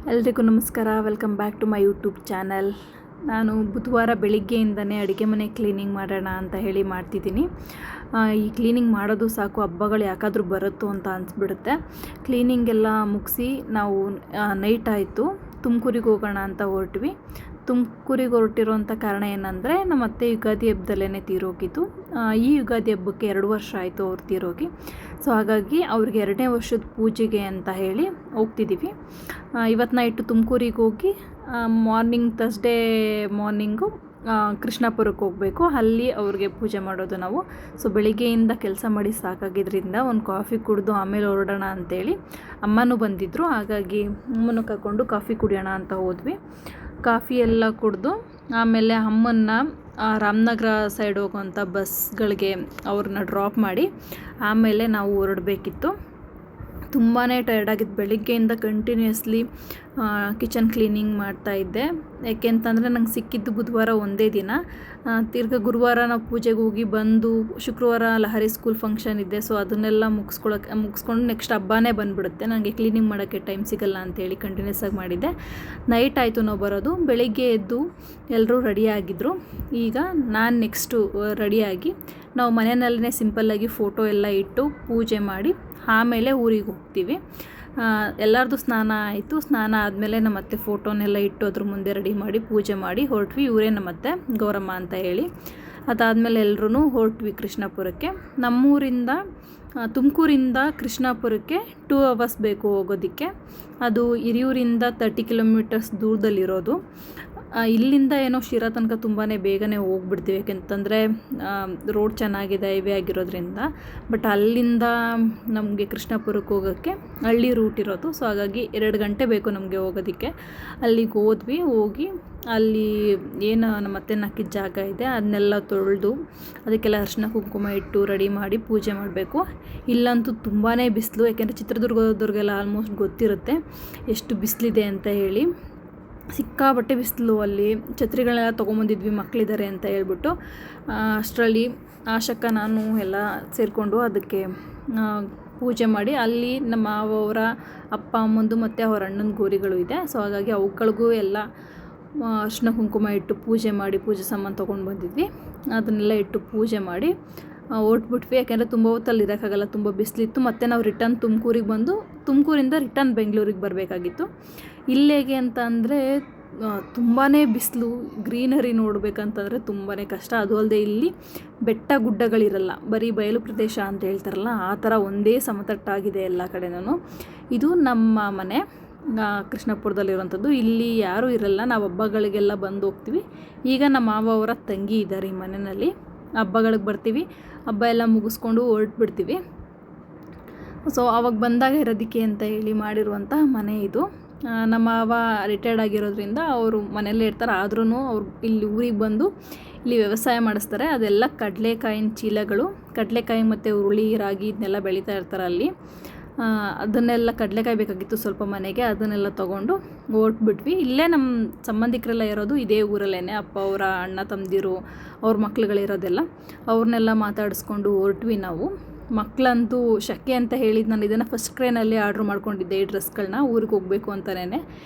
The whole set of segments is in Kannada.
ಎಲ್ರಿಗೂ ನಮಸ್ಕಾರ. Welcome back to my YouTube channel. ನಾನು ಬುಧವಾರ ಬೆಳಿಗ್ಗೆಯಿಂದನೇ ಅಡುಗೆ ಮನೆ ಕ್ಲೀನಿಂಗ್ ಮಾಡೋಣ ಅಂತ ಹೇಳಿ ಮಾಡ್ತಿದ್ದೀನಿ. ಈ ಕ್ಲೀನಿಂಗ್ ಮಾಡೋದು ಸಾಕು, ಹಬ್ಬಗಳು ಯಾಕಾದರೂ ಬರುತ್ತೋ ಅಂತ ಅನಿಸ್ಬಿಡುತ್ತೆ. ಕ್ಲೀನಿಂಗೆಲ್ಲ ಮುಗಿಸಿ ನಾವು ನೈಟ್ ಆಯಿತು, ತುಮಕೂರಿಗೆ ಹೋಗೋಣ ಅಂತ ಹೊರಟ್ವಿ. ತುಮಕೂರಿಗೆ ಹೊರಟಿರೋಂಥ ಕಾರಣ ಏನಂದರೆ ನಮ್ಮ ಅತ್ತೆ ಯುಗಾದಿ ಹಬ್ಬದಲ್ಲೇ ತೀರೋಗಿದ್ದು. ಈ ಯುಗಾದಿ ಹಬ್ಬಕ್ಕೆ 2 ವರ್ಷ ಆಯಿತು ಅವ್ರು ತೀರೋಗಿ. ಸೊ ಹಾಗಾಗಿ ಅವ್ರಿಗೆ 2ನೇ ವರ್ಷದ ಪೂಜೆಗೆ ಅಂತ ಹೇಳಿ ಹೋಗ್ತಿದ್ದೀವಿ. ಇವತ್ತು ನೈಟು ತುಮಕೂರಿಗೆ ಹೋಗಿ ಮಾರ್ನಿಂಗ್ ಥರ್ಸ್ಡೇ ಮಾರ್ನಿಂಗು ಕೃಷ್ಣಾಪುರಕ್ಕೆ ಹೋಗಬೇಕು. ಅಲ್ಲಿ ಅವ್ರಿಗೆ ಪೂಜೆ ಮಾಡೋದು ನಾವು. ಸೊ ಬೆಳಿಗ್ಗೆಯಿಂದ ಕೆಲಸ ಮಾಡಿ ಸಾಕಾಗಿದ್ದರಿಂದ ಒಂದು ಕಾಫಿ ಕುಡಿದು ಆಮೇಲೆ ಹೊರಡೋಣ ಅಂತೇಳಿ ಅಮ್ಮನೂ ಬಂದಿದ್ದರು. ಹಾಗಾಗಿ ಅಮ್ಮನೂ ಕರ್ಕೊಂಡು ಕಾಫಿ ಕುಡಿಯೋಣ ಅಂತ ಹೋದ್ವಿ. ಕಾಫಿ ಎಲ್ಲ ಕುಡಿದು ಆಮೇಲೆ ಅಮ್ಮನ್ನ ರಾಮನಗರ ಸೈಡ್ ಹೋಗುವಂಥ ಬಸ್ಗಳಿಗೆ ಅವ್ರನ್ನ ಡ್ರಾಪ್ ಮಾಡಿ ಆಮೇಲೆ ನಾವು ಹೊರಡಬೇಕಿತ್ತು. ತುಂಬಾ ಟಯರ್ಡಾಗಿತ್ತು. ಬೆಳಿಗ್ಗೆಯಿಂದ ಕಂಟಿನ್ಯೂಸ್ಲಿ ಕಿಚನ್ ಕ್ಲೀನಿಂಗ್ ಮಾಡ್ತಾಯಿದ್ದೆ. ಯಾಕೆಂತಂದರೆ ನಂಗೆ ಸಿಕ್ಕಿದ್ದು ಬುಧವಾರ ಒಂದೇ ದಿನ. ತಿರ್ಗಿ ಗುರುವಾರ ನಾವು ಪೂಜೆಗೆ ಹೋಗಿ ಬಂದು ಶುಕ್ರವಾರ ಲಹರಿ ಸ್ಕೂಲ್ ಫಂಕ್ಷನ್ ಇದೆ. ಸೊ ಅದನ್ನೆಲ್ಲ ಮುಗಿಸ್ಕೊಂಡು ನೆಕ್ಸ್ಟ್ ಹಬ್ಬನೇ ಬಂದುಬಿಡುತ್ತೆ. ನನಗೆ ಕ್ಲೀನಿಂಗ್ ಮಾಡೋಕ್ಕೆ ಟೈಮ್ ಸಿಗಲ್ಲ ಅಂತೇಳಿ ಕಂಟಿನ್ಯೂಸ್ ಆಗಿ ಮಾಡಿದ್ದೆ. ನೈಟ್ ಆಯಿತು ನಾವು ಬರೋದು. ಬೆಳಿಗ್ಗೆ ಎದ್ದು ಎಲ್ಲರೂ ರೆಡಿಯಾಗಿದ್ದರು. ಈಗ ನಾನು ನೆಕ್ಸ್ಟು ರೆಡಿಯಾಗಿ ನಾವು ಮನೆಯಲ್ಲೇ ಸಿಂಪಲ್ಲಾಗಿ ಫೋಟೋ ಎಲ್ಲ ಇಟ್ಟು ಪೂಜೆ ಮಾಡಿ ಆಮೇಲೆ ಊರಿಗೆ ಹೋಗ್ತೀವಿ. ಎಲ್ಲರದು ಸ್ನಾನ ಆಯಿತು. ಸ್ನಾನ ಆದಮೇಲೆ ನಮ್ಮತ್ತೆ ಫೋಟೋನೆಲ್ಲ ಇಟ್ಟು ಅದ್ರ ಮುಂದೆ ರೆಡಿ ಮಾಡಿ ಪೂಜೆ ಮಾಡಿ ಹೊರಟ್ವಿ. ಇವರೇ ನಮ್ಮತ್ತೆ ಗೌರಮ್ಮ ಅಂತ ಹೇಳಿ. ಅದಾದಮೇಲೆ ಎಲ್ಲರೂ ಹೊರಟ್ವಿ ಕೃಷ್ಣಾಪುರಕ್ಕೆ. ನಮ್ಮೂರಿಂದ ತುಮಕೂರಿಂದ ಕೃಷ್ಣಾಪುರಕ್ಕೆ 2 ಅವರ್ಸ್ ಬೇಕು ಹೋಗೋದಕ್ಕೆ. ಅದು ಹಿರಿಯೂರಿಂದ 30 ಕಿಲೋಮೀಟರ್ಸ್ ದೂರದಲ್ಲಿರೋದು. ಇಲ್ಲಿಂದ ಏನೋ ಶಿರಾ ತನಕ ತುಂಬಾ ಬೇಗನೆ ಹೋಗ್ಬಿಡ್ತೀವಿ, ಯಾಕೆಂತಂದರೆ ರೋಡ್ ಚೆನ್ನಾಗಿದೆ, ಹೈವೇ ಆಗಿರೋದ್ರಿಂದ. ಬಟ್ ಅಲ್ಲಿಂದ ನಮಗೆ ಕೃಷ್ಣಾಪುರಕ್ಕೆ ಹೋಗೋಕ್ಕೆ ಹಳ್ಳಿ ರೂಟ್ ಇರೋದು. ಸೊ ಹಾಗಾಗಿ 2 ಗಂಟೆ ಬೇಕು ನಮಗೆ ಹೋಗೋದಕ್ಕೆ. ಅಲ್ಲಿಗೆ ಹೋದ್ವಿ. ಹೋಗಿ ಅಲ್ಲಿ ಏನು ನಮ್ಮ ಅತ್ತೆನ ಹಾಕಿದ ಜಾಗ ಇದೆ ಅದನ್ನೆಲ್ಲ ತೊಳೆದು ಅದಕ್ಕೆಲ್ಲ ಅರಿಶಿನ ಕುಂಕುಮ ಇಟ್ಟು ರೆಡಿ ಮಾಡಿ ಪೂಜೆ ಮಾಡಬೇಕು. ಇಲ್ಲಂತೂ ತುಂಬಾ ಬಿಸಿಲು, ಯಾಕೆಂದರೆ ಚಿತ್ರದುರ್ಗದವ್ರಿಗೆಲ್ಲ ಆಲ್ಮೋಸ್ಟ್ ಗೊತ್ತಿರುತ್ತೆ ಎಷ್ಟು ಬಿಸಿಲಿದೆ ಅಂತ ಹೇಳಿ. ಸಿಕ್ಕಾಬಟ್ಟೆ ಬಿಸಿಲು. ಅಲ್ಲಿ ಛತ್ರಿಗಳನ್ನೆಲ್ಲ ತೊಗೊಂಬಂದಿದ್ವಿ ಮಕ್ಕಳಿದ್ದಾರೆ ಅಂತ ಹೇಳ್ಬಿಟ್ಟು. ಅಷ್ಟರಲ್ಲಿ ಆಶಕ್ಕ ನಾನು ಎಲ್ಲ ಸೇರಿಕೊಂಡು ಅದಕ್ಕೆ ಪೂಜೆ ಮಾಡಿ ಅಲ್ಲಿ ನಮ್ಮ ಅವರ ಅಪ್ಪ ಅಮ್ಮಂದು ಮತ್ತು ಅವರ ಅಣ್ಣನ ಗೋರಿಗಳು ಇದೆ. ಸೊ ಹಾಗಾಗಿ ಅವುಗಳಿಗೂ ಎಲ್ಲ ಅರಿಶಿನ ಕುಂಕುಮ ಇಟ್ಟು ಪೂಜೆ ಮಾಡಿ ಪೂಜೆ ಸಾಮಾನು ತೊಗೊಂಡು ಬಂದಿದ್ವಿ. ಅದನ್ನೆಲ್ಲ ಇಟ್ಟು ಪೂಜೆ ಮಾಡಿ ಹೊರಟ್ಬಿಟ್ವಿ. ಯಾಕೆಂದರೆ ತುಂಬ ಹೊತ್ತಲ್ಲಿ ಇರೋಕ್ಕಾಗಲ್ಲ, ತುಂಬ ಬಿಸಿಲಿತ್ತು. ಮತ್ತು ನಾವು ರಿಟರ್ನ್ ತುಮಕೂರಿಗೆ ಬಂದು ತುಮಕೂರಿಂದ ರಿಟರ್ನ್ ಬೆಂಗಳೂರಿಗೆ ಬರಬೇಕಾಗಿತ್ತು. ಇಲ್ಲೇಗೆ ಅಂತ ಅಂದರೆ ತುಂಬಾ ಬಿಸಿಲು. ಗ್ರೀನರಿ ನೋಡಬೇಕಂತಂದರೆ ತುಂಬಾ ಕಷ್ಟ. ಅದು ಅಲ್ಲದೆ ಇಲ್ಲಿ ಬೆಟ್ಟ ಗುಡ್ಡಗಳಿರಲ್ಲ, ಬರೀ ಬಯಲು ಪ್ರದೇಶ ಅಂತ ಹೇಳ್ತಾರಲ್ಲ, ಆ ಥರ ಒಂದೇ ಸಮತಟ್ಟಾಗಿದೆ ಎಲ್ಲ ಕಡೆನೂ. ಇದು ನಮ್ಮ ಮನೆ ಕೃಷ್ಣಾಪುರದಲ್ಲಿರುವಂಥದ್ದು. ಇಲ್ಲಿ ಯಾರೂ ಇರಲ್ಲ, ನಾವು ಹಬ್ಬಗಳಿಗೆಲ್ಲ ಬಂದು ಹೋಗ್ತೀವಿ. ಈಗ ನಮ್ಮ ಮಾವ ಅವರ ತಂಗಿ ಇದ್ದಾರೆ ಈ ಮನೆಯಲ್ಲಿ. ಹಬ್ಬಗಳಿಗೆ ಬರ್ತೀವಿ, ಹಬ್ಬ ಎಲ್ಲ ಮುಗಿಸ್ಕೊಂಡು ಹೊರಟ್ಬಿಡ್ತೀವಿ. ಸೊ ಅವಾಗ ಬಂದಾಗ ಇರೋದಕ್ಕೆ ಅಂತ ಹೇಳಿ ಮಾಡಿರುವಂಥ ಮನೆ ಇದು. ನಮ್ಮ ಮಾವ ರಿಟೈರ್ಡ್ ಆಗಿರೋದ್ರಿಂದ ಅವರು ಮನೆಯಲ್ಲೇ ಇರ್ತಾರೆ. ಆದ್ರೂ ಅವ್ರು ಇಲ್ಲಿ ಊರಿಗೆ ಬಂದು ಇಲ್ಲಿ ವ್ಯವಸಾಯ ಮಾಡಿಸ್ತಾರೆ. ಅದೆಲ್ಲ ಕಡಲೆಕಾಯಿನ ಚೀಲಗಳು, ಕಡಲೆಕಾಯಿ ಮತ್ತು ಹುರುಳಿ, ರಾಗಿ ಇದನ್ನೆಲ್ಲ ಬೆಳೀತಾ ಇರ್ತಾರೆ ಅಲ್ಲಿ. ಅದನ್ನೆಲ್ಲ ಕಡಲೆಕಾಯಿ ಬೇಕಾಗಿತ್ತು ಸ್ವಲ್ಪ ಮನೆಗೆ, ಅದನ್ನೆಲ್ಲ ತೊಗೊಂಡು ಹೊರಟ್ಬಿಟ್ವಿ. ಇಲ್ಲೇ ನಮ್ಮ ಸಂಬಂಧಿಕರೆಲ್ಲ ಇರೋದು ಇದೇ ಊರಲ್ಲೇ. ಅಪ್ಪ ಅವರ ಅಣ್ಣ ತಮ್ಮದಿರು ಅವ್ರ ಮಕ್ಳುಗಳಿರೋದೆಲ್ಲ, ಅವ್ರನ್ನೆಲ್ಲ ಮಾತಾಡಿಸ್ಕೊಂಡು ಹೊರಟ್ವಿ ನಾವು. ಮಕ್ಕಳಂತೂ ಶಕೆ ಅಂತ ಹೇಳಿದ್ದು. ನಾನು ಇದನ್ನು ಫಸ್ಟ್ ಕ್ರೈನಲ್ಲಿ ಆರ್ಡ್ರ್ ಮಾಡ್ಕೊಂಡಿದ್ದೆ ಈ ಡ್ರೆಸ್ಗಳನ್ನ ಊರಿಗೆ ಹೋಗಬೇಕು ಅಂತಲೇ.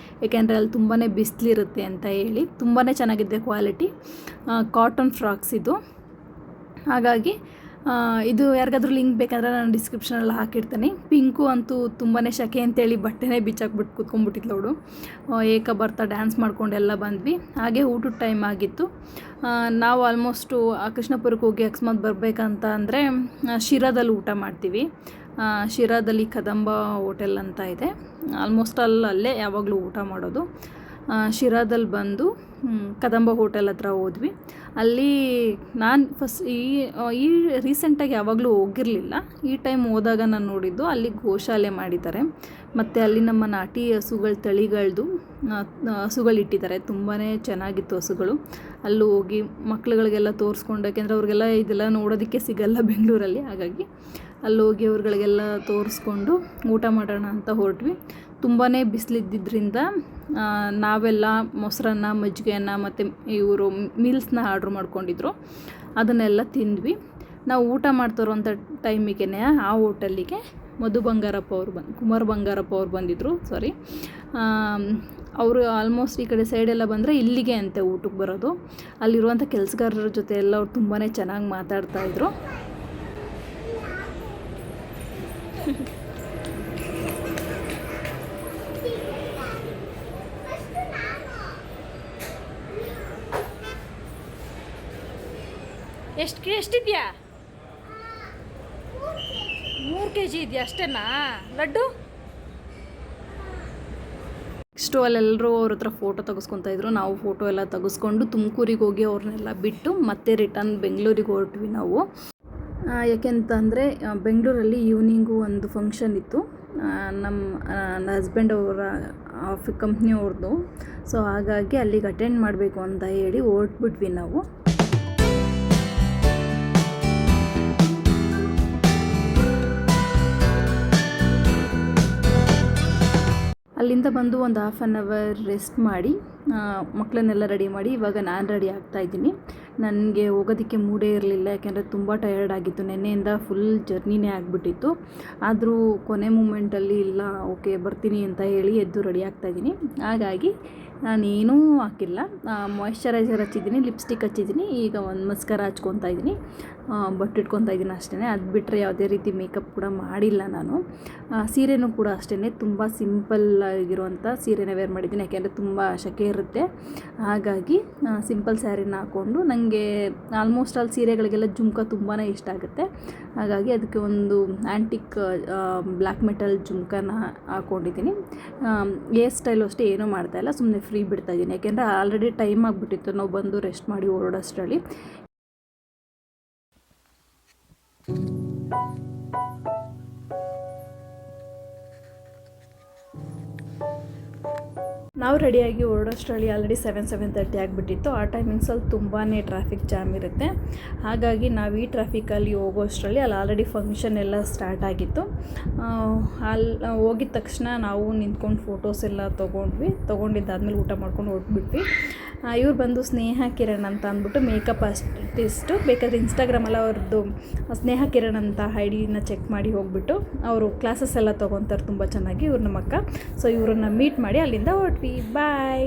ಏಕೆಂದರೆ ಅಲ್ಲಿ ತುಂಬಾ ಬಿಸಿಲಿರುತ್ತೆ ಅಂತ ಹೇಳಿ. ತುಂಬಾ ಚೆನ್ನಾಗಿದೆ ಕ್ವಾಲಿಟಿ. ಕಾಟನ್ ಫ್ರಾಕ್ಸ್ ಇದು. ಹಾಗಾಗಿ ಇದು ಯಾರಿಗಾದ್ರೂ ಲಿಂಕ್ ಬೇಕಂದರೆ ನಾನು ಡಿಸ್ಕ್ರಿಪ್ಷನಲ್ಲಿ ಹಾಕಿರ್ತೀನಿ. ಪಿಂಕು ಅಂತೂ ತುಂಬಾ ಶಕೆ ಅಂತೇಳಿ ಬಟ್ಟೆನೇ ಬಿಚ್ಚಾಕ್ಬಿಟ್ಟು ಕೂತ್ಕೊಂಡ್ಬಿಟ್ಟಿದ್ಲು ಅವಳು. ಏಕ ಬರ್ತಾ ಡ್ಯಾನ್ಸ್ ಮಾಡ್ಕೊಂಡೆಲ್ಲ ಬಂದ್ವಿ. ಹಾಗೆ ಊಟದ ಟೈಮ್ ಆಗಿತ್ತು. ನಾವು ಆಲ್ಮೋಸ್ಟು ಕೃಷ್ಣಾಪುರಕ್ಕೆ ಹೋಗಿ ಅಕಸ್ಮಾತ್ ಬರಬೇಕಂತ ಅಂದರೆ ಶಿರಾದಲ್ಲಿ ಊಟ ಮಾಡ್ತೀವಿ. ಶಿರಾದಲ್ಲಿ ಕದಂಬ ಹೋಟೆಲ್ ಅಂತ ಇದೆ. ಆಲ್ಮೋಸ್ಟ್ ಅಲ್ಲೇ ಯಾವಾಗಲೂ ಊಟ ಮಾಡೋದು. ಶಿರಾದಲ್ಲಿ ಬಂದು ಕದಂಬ ಹೋಟೆಲ್ ಹತ್ರ ಹೋದ್ವಿ. ಅಲ್ಲಿ ನಾನು ಫಸ್ಟ್ ಈ ರೀಸೆಂಟಾಗಿ ಯಾವಾಗಲೂ ಹೋಗಿರಲಿಲ್ಲ. ಈ ಟೈಮ್ ಹೋದಾಗ ನಾನು ನೋಡಿದ್ದು ಅಲ್ಲಿ ಗೋಶಾಲೆ ಮಾಡಿದ್ದಾರೆ. ಮತ್ತು ಅಲ್ಲಿ ನಮ್ಮ ನಾಟಿ ತಳಿಗಳದ್ದು ಹಸುಗಳಿಟ್ಟಿದ್ದಾರೆ. ತುಂಬಾ ಚೆನ್ನಾಗಿತ್ತು ಹಸುಗಳು. ಅಲ್ಲೂ ಹೋಗಿ ಮಕ್ಳುಗಳಿಗೆಲ್ಲ ತೋರಿಸ್ಕೊಂಡು, ಯಾಕೆಂದರೆ ಅವ್ರಿಗೆಲ್ಲ ಇದೆಲ್ಲ ನೋಡೋದಕ್ಕೆ ಸಿಗಲ್ಲ ಬೆಂಗಳೂರಲ್ಲಿ. ಹಾಗಾಗಿ ಅಲ್ಲೋಗಿ ಅವ್ರುಗಳಿಗೆಲ್ಲ ತೋರಿಸ್ಕೊಂಡು ಊಟ ಮಾಡೋಣ ಅಂತ ಹೊರಟ್ವಿ. ತುಂಬಾ ಬಿಸಿಲಿದ್ದಿದ್ದರಿಂದ ನಾವೆಲ್ಲ ಮೊಸರನ್ನ, ಮಜ್ಜಿಗೆಯನ್ನು ಮತ್ತು ಇವರು ಮೀಲ್ಸ್ನ ಆರ್ಡ್ರ್ ಮಾಡ್ಕೊಂಡಿದ್ರು. ಅದನ್ನೆಲ್ಲ ತಿಂದ್ವಿ. ನಾವು ಊಟ ಮಾಡ್ತಿರೋಂಥ ಟೈಮಿಗೆ ಆ ಹೋಟೆಲ್ಲಿಗೆ ಮಧು ಬಂಗಾರಪ್ಪ ಅವ್ರು ಕುಮಾರ್ ಬಂಗಾರಪ್ಪ ಅವ್ರು ಬಂದಿದ್ದರು ಸಾರಿ. ಅವರು ಆಲ್ಮೋಸ್ಟ್ ಈ ಕಡೆ ಸೈಡೆಲ್ಲ ಬಂದರೆ ಇಲ್ಲಿಗೆ ಅಂತೆ ಊಟಕ್ಕೆ ಬರೋದು. ಅಲ್ಲಿರುವಂಥ ಕೆಲಸಗಾರರ ಜೊತೆ ಎಲ್ಲ ಅವ್ರು ತುಂಬಾ ಚೆನ್ನಾಗಿ ಮಾತಾಡ್ತಾಯಿದ್ರು. ಎಷ್ಟಿದೆಯಾ? 3 kg ಇದೆಯಾ ಅಷ್ಟೇನಾ ಲಡ್ಡು? ನೆಕ್ಸ್ಟು ಅಲ್ಲೆಲ್ಲರೂ ಅವ್ರ ಹತ್ರ ಫೋಟೋ ತೆಗೆಸ್ಕೊತಾಯಿದ್ರು. ನಾವು ಫೋಟೋ ಎಲ್ಲ ತೆಗೆಸ್ಕೊಂಡು ತುಮಕೂರಿಗೆ ಹೋಗಿ ಅವ್ರನ್ನೆಲ್ಲ ಬಿಟ್ಟು ಮತ್ತೆ ರಿಟರ್ನ್ ಬೆಂಗಳೂರಿಗೆ ಹೊರಟ್ವಿ ನಾವು. ಯಾಕೆಂತಂದರೆ ಬೆಂಗಳೂರಲ್ಲಿ ಈವ್ನಿಂಗು ಒಂದು ಫಂಕ್ಷನ್ ಇತ್ತು, ನನ್ನ ಹಸ್ಬೆಂಡ್ ಅವರ ಕಂಪ್ನಿಯವ್ರದ್ದು. ಸೊ ಹಾಗಾಗಿ ಅಲ್ಲಿಗೆ ಅಟೆಂಡ್ ಮಾಡಬೇಕು ಅಂತ ಹೇಳಿ ಹೊರಟ್ಬಿಟ್ವಿ ನಾವು. ಅಲ್ಲಿಂದ ಬಂದು ಒಂದು 1/2 ಅವರ್ ರೆಸ್ಟ್ ಮಾಡಿ ಮಕ್ಕಳನ್ನೆಲ್ಲ ರೆಡಿ ಮಾಡಿ ಇವಾಗ ನಾನು ರೆಡಿ ಆಗ್ತಾಯಿದ್ದೀನಿ. ನನಗೆ ಹೋಗೋದಕ್ಕೆ ಮೂಡೇ ಇರಲಿಲ್ಲ, ಯಾಕೆಂದರೆ ತುಂಬ ಟಯರ್ಡ್ ಆಗಿತ್ತು. ನೆನ್ನೆಯಿಂದ ಫುಲ್ ಜರ್ನಿನೇ ಆಗಿಬಿಟ್ಟಿತ್ತು. ಆದರೂ ಕೊನೆ ಮೂಮೆಂಟಲ್ಲಿ ಇಲ್ಲ ಓಕೆ ಬರ್ತೀನಿ ಅಂತ ಹೇಳಿ ಎದ್ದು ರೆಡಿ ಆಗ್ತಾಯಿದ್ದೀನಿ. ಹಾಗಾಗಿ ನಾನೇನೂ ಹಾಕಿಲ್ಲ, ಮಾಯ್ಶ್ಚರೈಸರ್ ಹಚ್ಚಿದ್ದೀನಿ, ಲಿಪ್ಸ್ಟಿಕ್ ಹಚ್ಚಿದ್ದೀನಿ, ಈಗ ಒಂದು ಮಸ್ಕರ ಹಚ್ಕೊತಾ ಇದ್ದೀನಿ, ಬೊಟ್ಟು ಇಟ್ಕೊತಾ ಇದ್ದೀನಿ ಅಷ್ಟೇ. ಅದು ಬಿಟ್ಟರೆ ಯಾವುದೇ ರೀತಿ ಮೇಕಪ್ ಕೂಡ ಮಾಡಿಲ್ಲ ನಾನು. ಸೀರೆನೂ ಕೂಡ ಅಷ್ಟೇ ತುಂಬ ಸಿಂಪಲ್ ಆಗಿರುವಂಥ ಸೀರೆನೇ ವೇರ್ ಮಾಡಿದ್ದೀನಿ, ಯಾಕೆಂದರೆ ತುಂಬ ಶೆಕೆ ಇರುತ್ತೆ. ಹಾಗಾಗಿ ಸಿಂಪಲ್ ಸ್ಯಾರಿನ ಹಾಕ್ಕೊಂಡು, ನನಗೆ ಆಲ್ಮೋಸ್ಟ್ ಆಲ್ ಸೀರೆಗಳಿಗೆಲ್ಲ ಜುಮ್ಕ ತುಂಬಾ ಇಷ್ಟ ಆಗುತ್ತೆ. ಹಾಗಾಗಿ ಅದಕ್ಕೆ ಒಂದು ಆ್ಯಂಟಿಕ್ ಬ್ಲ್ಯಾಕ್ ಮೆಟಲ್ ಜುಮ್ಕನ ಹಾಕ್ಕೊಂಡಿದ್ದೀನಿ. ಹೇರ್ ಸ್ಟೈಲು ಅಷ್ಟೇ ಏನೂ ಮಾಡ್ತಾಯಿಲ್ಲ, ಸುಮ್ಮನೆ ಫ್ರೀ ಬಿಡ್ತಾಯಿದ್ದೀನಿ. ಯಾಕೆಂದರೆ ಆಲ್ರೆಡಿ ಟೈಮ್ ಆಗಿಬಿಟ್ಟಿತ್ತು ನಾವು ಬಂದು ರೆಸ್ಟ್ ಮಾಡಿ ಹೊರಡೋಷ್ಟರಲ್ಲಿ. ನಾವು ರೆಡಿಯಾಗಿ ಹೊರಡೋಷ್ಟರಲ್ಲಿ ಆಲ್ರೆಡಿ 7:30 ಆಗಿಬಿಟ್ಟಿತ್ತು. ಆ ಟೈಮಿಂಗ್ಸಲ್ಲಿ ತುಂಬಾ ಟ್ರಾಫಿಕ್ ಜಾಮ್ ಇರುತ್ತೆ. ಹಾಗಾಗಿ ನಾವು ಈ ಟ್ರಾಫಿಕಲ್ಲಿ ಹೋಗೋಷ್ಟರಲ್ಲಿ ಅಲ್ಲಿ ಆಲ್ರೆಡಿ ಫಂಕ್ಷನ್ ಎಲ್ಲ ಸ್ಟಾರ್ಟ್ ಆಗಿತ್ತು. ಅಲ್ಲಿ ಹೋಗಿದ ತಕ್ಷಣ ನಾವು ನಿಂತ್ಕೊಂಡು ಫೋಟೋಸ್ ಎಲ್ಲ ತೊಗೊಂಡಿದ್ದಾದ್ಮೇಲೆ ಊಟ ಮಾಡ್ಕೊಂಡು ಹೊರಟ್ಬಿಟ್ವಿ. ಇವ್ರು ಬಂದು ಸ್ನೇಹ ಕಿರಣ್ ಅಂತ ಅಂದ್ಬಿಟ್ಟು ಮೇಕಪ್ ಆರ್ಟಿಸ್ಟು. ಬೇಕಾದರೆ ಇನ್ಸ್ಟಾಗ್ರಾಮಲ್ಲಿ ಅವ್ರದ್ದು ಸ್ನೇಹ ಕಿರಣ್ ಅಂತ ಐಡಿನ ಚೆಕ್ ಮಾಡಿ ಹೋಗ್ಬಿಟ್ಟು ಅವರು ಕ್ಲಾಸಸ್ ಎಲ್ಲ ತೊಗೊತಾರೆ ತುಂಬ ಚೆನ್ನಾಗಿ. ಇವ್ರು ನಮ್ಮ ಅಕ್ಕ. ಸೊ ಇವರನ್ನ ಮೀಟ್ ಮಾಡಿ ಅಲ್ಲಿಂದ ಹೊರಟ್ವಿ. ಬಾಯ್.